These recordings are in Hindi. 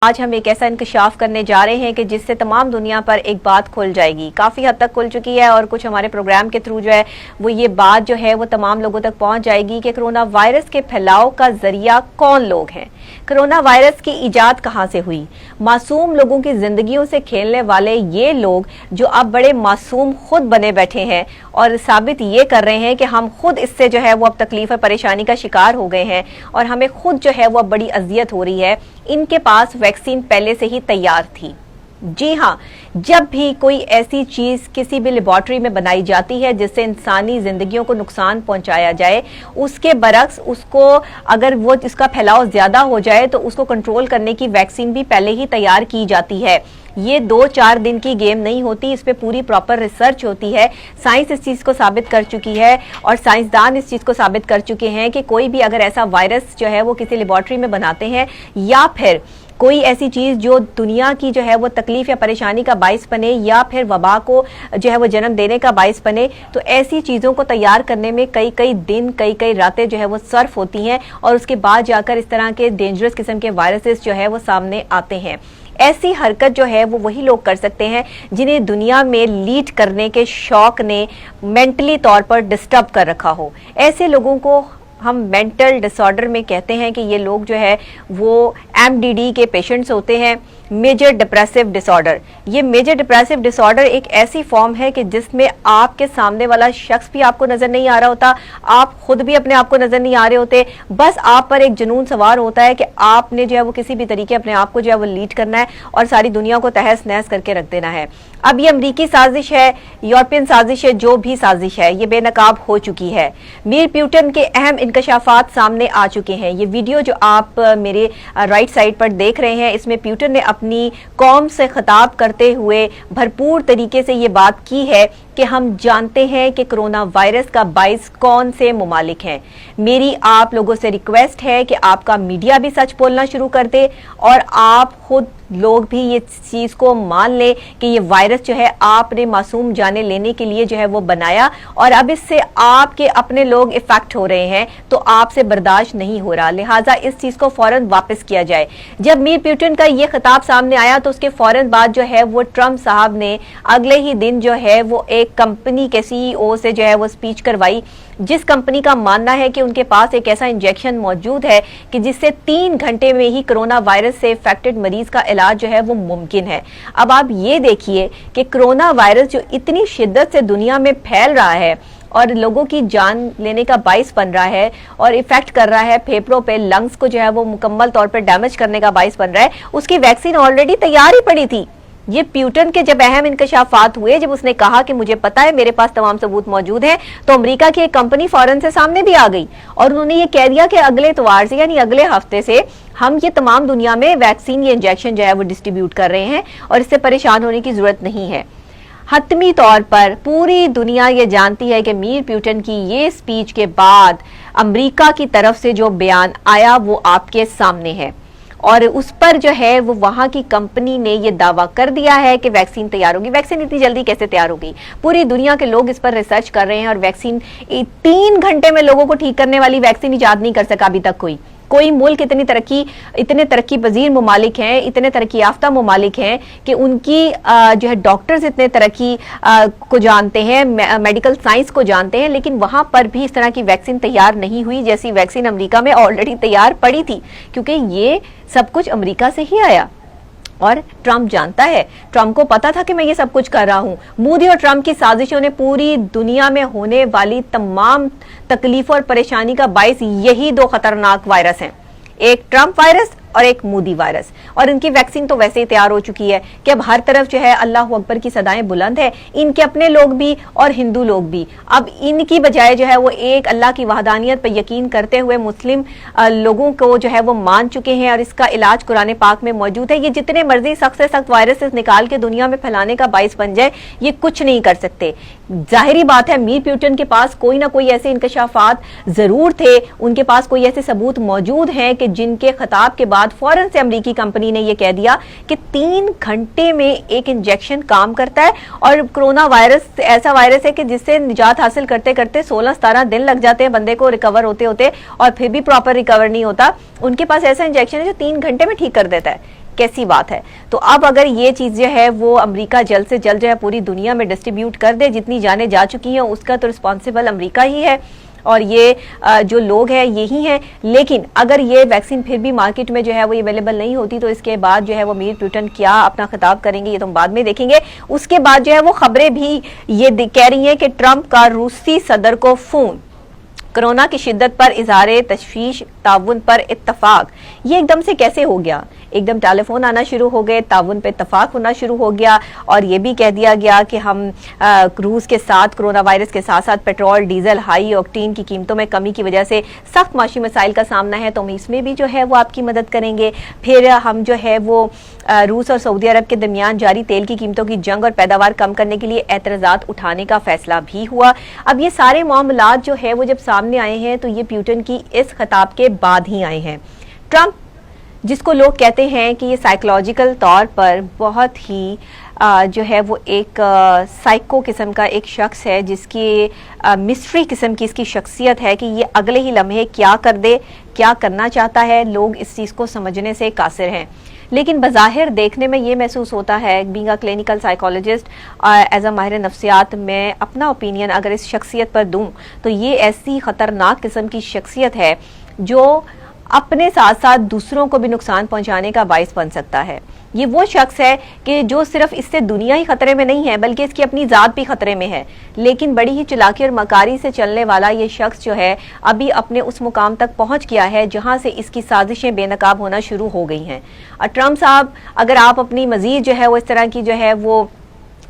आज हम एक ऐसा इंकशाफ करने जा रहे हैं कि जिससे तमाम दुनिया पर एक बात खुल जाएगी। काफ़ी हद तक खुल चुकी है और कुछ हमारे प्रोग्राम के थ्रू जो है वो ये बात जो है वो तमाम लोगों तक पहुंच जाएगी कि कोरोना वायरस के फैलाव का जरिया कौन लोग हैं, कोरोना वायरस की इजाद कहां से हुई, मासूम लोगों की जिंदगियों से खेलने वाले ये लोग जो अब बड़े मासूम खुद बने बैठे हैं और साबित ये कर रहे हैं कि हम खुद इससे जो है वो अब तकलीफ और परेशानी का शिकार हो गए हैं और हमें खुद जो है वो अब बड़ी अजियत हो रही है। इनके पास वैक्सीन पहले से ही तैयार थी। जी हाँ, जब भी कोई ऐसी चीज किसी भी लेबोरेटरी में बनाई जाती है जिससे इंसानी जिंदगियों को नुकसान पहुंचाया जाए, उसके बरक्स उसको अगर वो इसका फैलाव ज्यादा हो जाए तो उसको कंट्रोल करने की वैक्सीन भी पहले ही तैयार की जाती है। ये 2-4 दिन की गेम नहीं होती, इस पे पूरी प्रॉपर रिसर्च होती है। साइंस इस चीज को साबित कर चुकी है और साइंसदान इस चीज को साबित कर चुके हैं कि कोई भी अगर ऐसा वायरस जो है वो किसी लेबोरेटरी में बनाते हैं या फिर कोई ऐसी चीज जो दुनिया की जो है वो तकलीफ या परेशानी का बाइस बने या फिर वबा को जो है वो जन्म देने का बाइस बने, तो ऐसी चीजों को तैयार करने में कई कई दिन कई रातें जो है वो सर्फ होती हैं और उसके बाद जाकर इस तरह के डेंजरस किस्म के वायरसेस जो है वो सामने आते हैं। ऐसी हरकत जो है वो वही लोग कर सकते हैं जिन्हें दुनिया में लीड करने के शौक ने मेंटली तौर पर डिस्टर्ब कर रखा हो। ऐसे लोगों को हम मेंटल डिसऑर्डर में कहते हैं कि ये लोग जो है वो एमडीडी के पेशेंट्स होते हैं, मेजर डिप्रेसिव डिसऑर्डर। ये मेजर डिप्रेसिव डिसऑर्डर एक ऐसी फॉर्म है कि जिसमें आपके सामने वाला शख्स भी आपको नजर नहीं आ रहा होता, आप खुद भी अपने आप को नजर नहीं आ रहे होते, बस आप पर एक जुनून सवार होता है कि आपने जो है वो किसी भी तरीके अपने आप को जो है वो लीड करना है और सारी दुनिया को तहस नहस करके रख देना है। अब ये अमरीकी साजिश है, यूरोपियन साजिश है, जो भी साजिश है ये बेनकाब हो चुकी है। मीर प्यूटन के अहम इंकशाफात सामने आ चुके हैं। ये वीडियो जो आप मेरे राइट साइड पर देख रहे हैं, इसमें प्यूटन ने अपनी कौम से खिताब करते हुए भरपूर तरीके से ये बात की है कि हम जानते हैं कि कोरोना वायरस का बाइस कौन से मुमालिक हैं। मेरी आप लोगों से रिक्वेस्ट है कि आपका मीडिया भी सच बोलना शुरू कर दे और आप खुद लोग भी ये चीज को मान ले कि ये वायरस जो है आपने मासूम जाने लेने के लिए जो है वो बनाया और अब इससे आपके अपने लोग इफेक्ट हो रहे हैं, तो आपसे बर्दाश्त नहीं हो रहा, लिहाजा इस चीज को फौरन वापस किया जाए। जब मीर प्यूटन का ये खिताब सामने आया तो उसके फौरन बाद जो है वो ट्रंप साहब ने अगले ही दिन जो है वो एक कंपनी के सीईओ से जो है वो स्पीच करवाई, जिस कंपनी का मानना है कि उनके पास एक ऐसा इंजेक्शन मौजूद है कि जिससे 3 घंटे में ही कोरोना वायरस से इफेक्टेड मरीज का इलाज जो है वो मुमकिन है। अब आप ये देखिए कि कोरोना वायरस जो इतनी शिद्दत से दुनिया में फैल रहा है और लोगों की जान लेने का बाइस बन रहा है और इफेक्ट कर रहा है फेफड़ों पे, लंग्स को जो है वो मुकम्मल तौर पर डैमेज करने का बाइस बन रहा है, उसकी वैक्सीन ऑलरेडी तैयार ही पड़ी थी। ये प्यूटन के जब अहम इंकशाफात हुए, जब उसने कहा कि मुझे पता है, मेरे पास तमाम सबूत मौजूद हैं, तो अमेरिका की एक कंपनी फौरन से सामने भी आ गई और उन्होंने ये कह दिया कि अगले इतवार से यानी अगले हफ्ते से हम ये तमाम दुनिया में वैक्सीन, ये इंजेक्शन जो है वो डिस्ट्रीब्यूट कर रहे हैं और इससे परेशान होने की जरूरत नहीं है। हतमी तौर पर पूरी दुनिया ये जानती है कि मीर प्यूटन की ये स्पीच के बाद अमेरिका की तरफ से जो बयान आया वो आपके सामने है और उस पर जो है वो वहां की कंपनी ने ये दावा कर दिया है कि वैक्सीन तैयार होगी। वैक्सीन इतनी जल्दी कैसे तैयार होगी? पूरी दुनिया के लोग इस पर रिसर्च कर रहे हैं और वैक्सीन 3 घंटे में लोगों को ठीक करने वाली वैक्सीन इजाद नहीं कर सका अभी तक कोई मुल्क। इतने तरक्की पजीर ममालिक हैं, इतने तरक्की याफ्ता ममालिक हैं कि उनकी जो है डॉक्टर्स इतने तरक्की को जानते हैं, मेडिकल साइंस को जानते हैं, लेकिन वहां पर भी इस तरह की वैक्सीन तैयार नहीं हुई जैसी वैक्सीन अमेरिका में ऑलरेडी तैयार पड़ी थी, क्योंकि ये सब कुछ अमेरिका से ही आया और ट्रंप जानता है, ट्रंप को पता था कि मैं ये सब कुछ कर रहा हूं। मोदी और ट्रंप की साजिशों ने पूरी दुनिया में होने वाली तमाम तकलीफ और परेशानी का बाइस यही 2 खतरनाक वायरस हैं, एक ट्रंप वायरस और एक मोदी वायरस। और इनकी वैक्सीन तो वैसे ही तैयार हो चुकी है कि अब हर तरफ जो है अल्लाह अकबर की सदाएं बुलंद है, इनके अपने लोग भी और हिंदू लोग भी। अब इनकी बजाय जो है वो एक अल्लाह की वहदानियत पर यकीन करते हुए मुस्लिम लोगों को जो है वो मान चुके हैं और इसका इलाज कुरान पाक में मौजूद है। ये जितने मर्जी सख्त से सख्त वायरसेस निकाल के दुनिया में फैलाने का बाइस बन जाए, ये कुछ नहीं कर सकते। जाहिरी बात है मीर प्यूटन के पास कोई ना कोई ऐसे इंकशाफात जरूर थे, उनके पास कोई ऐसे सबूत मौजूद हैं कि जिनके खिताब के बाद फौरन से अमेरिकी कंपनी ने यह कह दिया कि 3 घंटे में एक इंजेक्शन काम करता है और कोरोना वायरस ऐसा वायरस है कि जिससे निजात हासिल करते करते 16-17 दिन लग जाते हैं बंदे को रिकवर होते होते और फिर भी प्रॉपर रिकवर नहीं होता। उनके पास ऐसा इंजेक्शन है जो 3 घंटे में ठीक कर देता है। कैसी बात है। तो अब अगर ये चीज जो है वो अमेरिका जल्द से जल्द जो है पूरी दुनिया में डिस्ट्रीब्यूट कर दे, जितनी जाने जा चुकी हैं उसका तो रिस्पॉन्सिबल अमेरिका ही है और ये जो लोग हैं यही हैं। लेकिन अगर ये वैक्सीन फिर भी मार्केट में जो है वो अवेलेबल नहीं होती तो इसके बाद जो है वो मीर प्यूटन क्या अपना खिताब करेंगे ये तो हम बाद में देखेंगे। उसके बाद जो है वो खबरें भी ये कह रही हैं कि ट्रंप का रूसी सदर को फोन, कोरोना की शिद्दत पर इजहार तशवीश, ताउन पर इत्तफाक। ये एकदम से कैसे हो गया? एकदम टेलीफोन आना शुरू हो गए, ताउन पे इत्तफाक होना शुरू हो गया और ये भी कह दिया गया कि हम रूस के साथ कोरोना वायरस के साथ साथ पेट्रोल, डीजल, हाई ऑक्टेन की कीमतों में कमी की वजह से सख्त माशी मसाइल का सामना है, तो हम इसमें भी जो है वो आपकी मदद करेंगे। फिर हम जो है वो रूस और सऊदी अरब के दरमियान जारी तेल की कीमतों की जंग और पैदावार कम करने के लिए एतराजात उठाने का फैसला भी हुआ। अब ये सारे मामलात जो है वो जब सामने आए हैं तो ये प्यूटन की इस खिताब के बाद ही आए हैं। ट्रंप जिसको लोग कहते हैं कि ये साइकोलॉजिकल तौर पर बहुत ही जो है वो एक साइको किस्म का एक शख्स है, जिसकी मिस्ट्री किस्म की इसकी शख्सियत है कि ये अगले ही लम्हे क्या कर दे, क्या करना चाहता है, लोग इस चीज़ को समझने से कासिर हैं। लेकिन बज़ाहिर देखने में ये महसूस होता है, being a clinical psychologist, as a माहिर नफ्सियात, मैं अपना ओपिनियन अगर इस शख्सियत पर दूं तो ये ऐसी ख़तरनाक किस्म की शख्सियत है जो अपने साथ साथ दूसरों को भी नुकसान पहुंचाने का बाइस बन सकता है। ये वो शख्स है कि जो सिर्फ इससे दुनिया ही खतरे में नहीं है बल्कि इसकी अपनी जात भी खतरे में है, लेकिन बड़ी ही चालाकी और मकारी से चलने वाला ये शख्स जो है अभी अपने उस मुकाम तक पहुंच गया है जहां से इसकी साजिशें बेनकाब होना शुरू हो गई हैं। और ट्रंप साहब, अगर आप अपनी मजीद जो है वो इस तरह की जो है वो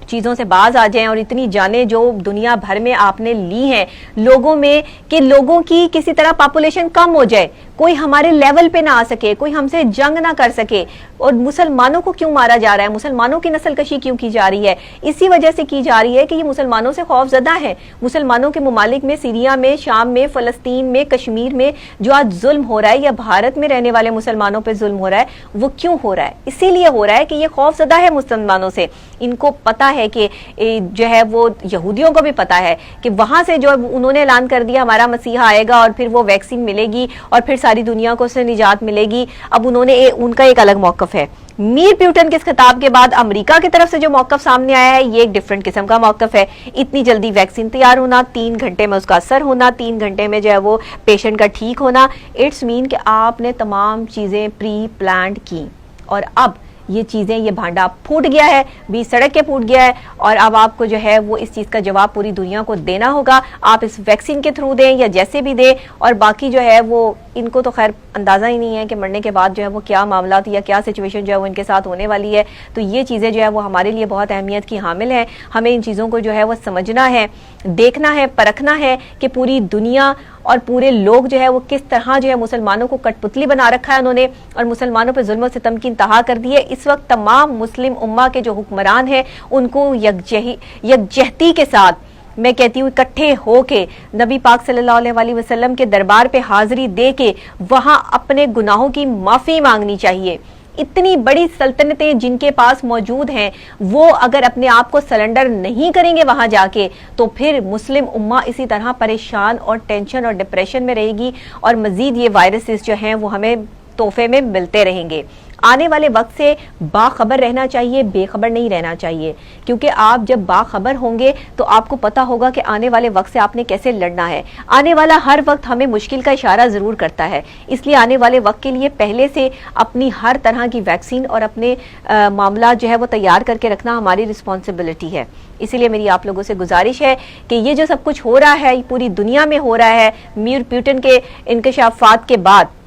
चीज़ों से बाज आ जाएं और इतनी जाने जो दुनिया भर में आपने ली हैं लोगों में, कि लोगों की किसी तरह पॉपुलेशन कम हो जाए, कोई हमारे लेवल पे ना आ सके, कोई हमसे जंग ना कर सके। और मुसलमानों को क्यों मारा जा रहा है, मुसलमानों की नस्लकशी क्यों की जा रही है? इसी वजह से की जा रही है कि ये मुसलमानों से खौफजदा है। मुसलमानों के ममालिक में, सीरिया में, शाम में, फलस्तीन में, कश्मीर में जो आज जुल्म हो रहा है या भारत में रहने वाले मुसलमानों पर जुल्म हो रहा है, वो क्यों हो रहा है? इसीलिए हो रहा है कि ये खौफजदा है मुसलमानों से। इनको पता है कि जो है वो यहूदियों को भी पता है कि वहां से जो उन्होंने ऐलान कर दिया हमारा मसीहा आएगा और फिर वो वैक्सीन मिलेगी और फिर सारी दुनिया को उससे निजात मिलेगी। अब उन्होंने उनका एक अलग मौकफ है। मीर प्यूटन के इस खिताब के बाद अमेरिका की तरफ से जो मौकफ सामने आया है ये एक डिफरेंट किस्म का मौकफ है। इतनी जल्दी वैक्सीन तैयार होना, 3 घंटे में उसका असर होना, 3 घंटे में जो है वो पेशेंट का ठीक होना, इट्स मीन कि आपने तमाम चीजें प्री प्लान्ड की और अब ये चीजें, ये भांडा फूट गया है, बीच सड़क के फूट गया है और अब आपको जो है वो इस चीज का जवाब पूरी दुनिया को देना होगा। आप इस वैक्सीन के थ्रू दें या जैसे भी दें, और बाकी जो है वो इनको तो खैर अंदाजा ही नहीं है कि मरने के बाद जो है वो क्या मामला या क्या सिचुएशन जो है वो इनके साथ होने वाली है। तो ये चीजें जो है वो हमारे लिए बहुत अहमियत की हामिल है। हमें इन चीजों को जो है वो समझना है, देखना है, परखना है कि पूरी दुनिया और पूरे लोग जो है वो किस तरह जो है मुसलमानों को कठपुतली बना रखा है उन्होंने, और मुसलमानों पर जुल्म और सितम की इंतहा कर दी है। इस वक्त तमाम मुस्लिम उम्मा के जो हुक्मरान हैं उनको यकजहती के साथ, मैं कहती हूँ इकट्ठे होके नबी पाक सल्लल्लाहु अलैहि वसल्लम के दरबार पे हाजिरी दे के वहां अपने गुनाहों की माफी मांगनी चाहिए। इतनी बड़ी सल्तनतें जिनके पास मौजूद हैं वो अगर अपने आप को सरेंडर नहीं करेंगे वहां जाके, तो फिर मुस्लिम उम्मा इसी तरह परेशान और टेंशन और डिप्रेशन में रहेगी और मजीद ये वायरसेस जो हैं वो हमें तोहफे में मिलते रहेंगे। आने वाले वक्त से बाखबर रहना चाहिए, बेखबर नहीं रहना चाहिए, क्योंकि आप जब बाखबर होंगे तो आपको पता होगा कि आने वाले वक्त से आपने कैसे लड़ना है। आने वाला हर वक्त हमें मुश्किल का इशारा जरूर करता है, इसलिए आने वाले वक्त के लिए पहले से अपनी हर तरह की वैक्सीन और अपने मामला जो है वो तैयार करके रखना हमारी रिस्पॉन्सिबिलिटी है। इसीलिए मेरी आप लोगों से गुजारिश है कि ये जो सब कुछ हो रहा है पूरी दुनिया में हो रहा है, मीर प्यूटन के इंकशाफात के बाद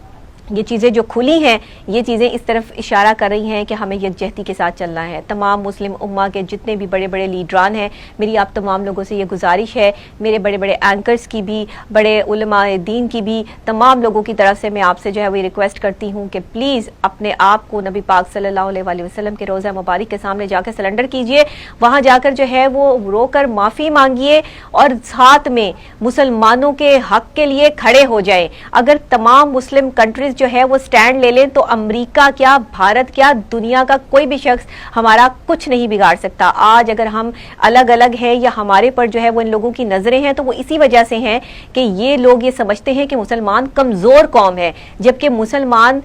ये चीज़ें जो खुली हैं, ये चीज़ें इस तरफ इशारा कर रही हैं कि हमें यकजहती के साथ चलना है। तमाम मुस्लिम उम्मा के जितने भी बड़े बड़े लीडरान हैं, मेरी आप तमाम लोगों से ये गुजारिश है, मेरे बड़े बड़े एंकर्स की भी, बड़े उलमाए दीन की भी, तमाम लोगों की तरफ से मैं आपसे जो है वो रिक्वेस्ट करती हूँ कि प्लीज़ अपने आप को नबी पाक सल्लल्लाहु अलैहि वसल्लम के रोज़ा मुबारक के सामने जाकर सरेंडर कीजिए। वहाँ जाकर जो है वो रोकर माफ़ी मांगिए और साथ में मुसलमानों के हक के लिए खड़े हो जाए। अगर तमाम मुस्लिम कंट्रीज जो है वो स्टैंड ले लें तो अमेरिका क्या, भारत क्या, दुनिया का कोई भी शख्स हमारा कुछ नहीं बिगाड़ सकता। आज अगर हम अलग अलग हैं या हमारे पर जो है वो इन लोगों की नजरें हैं तो वो इसी वजह से हैं कि ये लोग ये समझते हैं कि मुसलमान कमजोर कौम है, जबकि मुसलमान,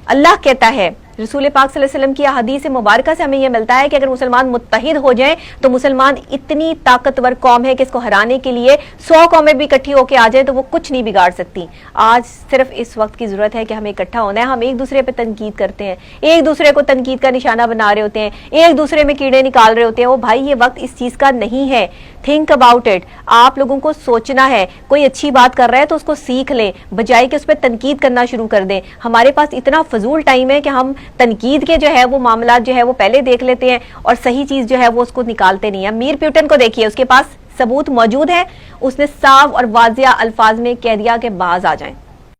अल्लाह कहता है रसूल पाक सल्लल्लाहु अलैहि वसल्लम की हदीस मुबारक से हमें यह मिलता है कि अगर मुसलमान मुत्तहिद हो जाएं तो मुसलमान इतनी ताकतवर कौम है कि इसको हराने के लिए 100 कौमें भी इकट्ठी होकर आ जाए तो वो कुछ नहीं बिगाड़ सकती। आज सिर्फ इस वक्त की जरूरत है कि हमें इकट्ठा होना है। हम एक दूसरे पे तनकीद करते हैं, एक दूसरे को तनकीद का निशाना बना रहे होते हैं, एक दूसरे में कीड़े निकाल रहे होते हैं। वो भाई ये वक्त इस चीज का नहीं है। Think about it. आप लोगों को सोचना है, कोई अच्छी बात कर रहा है तो उसको सीख लें, बजाय कि उस पर तनकीद करना शुरू कर दें। हमारे पास इतना फजूल टाइम है कि हम तनकीद के जो है वो मामला जो है वो पहले देख लेते हैं और सही चीज जो है वो उसको निकालते नहीं है। मीर प्यूटन को देखिए, उसके पास सबूत मौजूद है, उसने साफ और वाजिया अल्फाज में कह दिया कि बाज आ जाएं।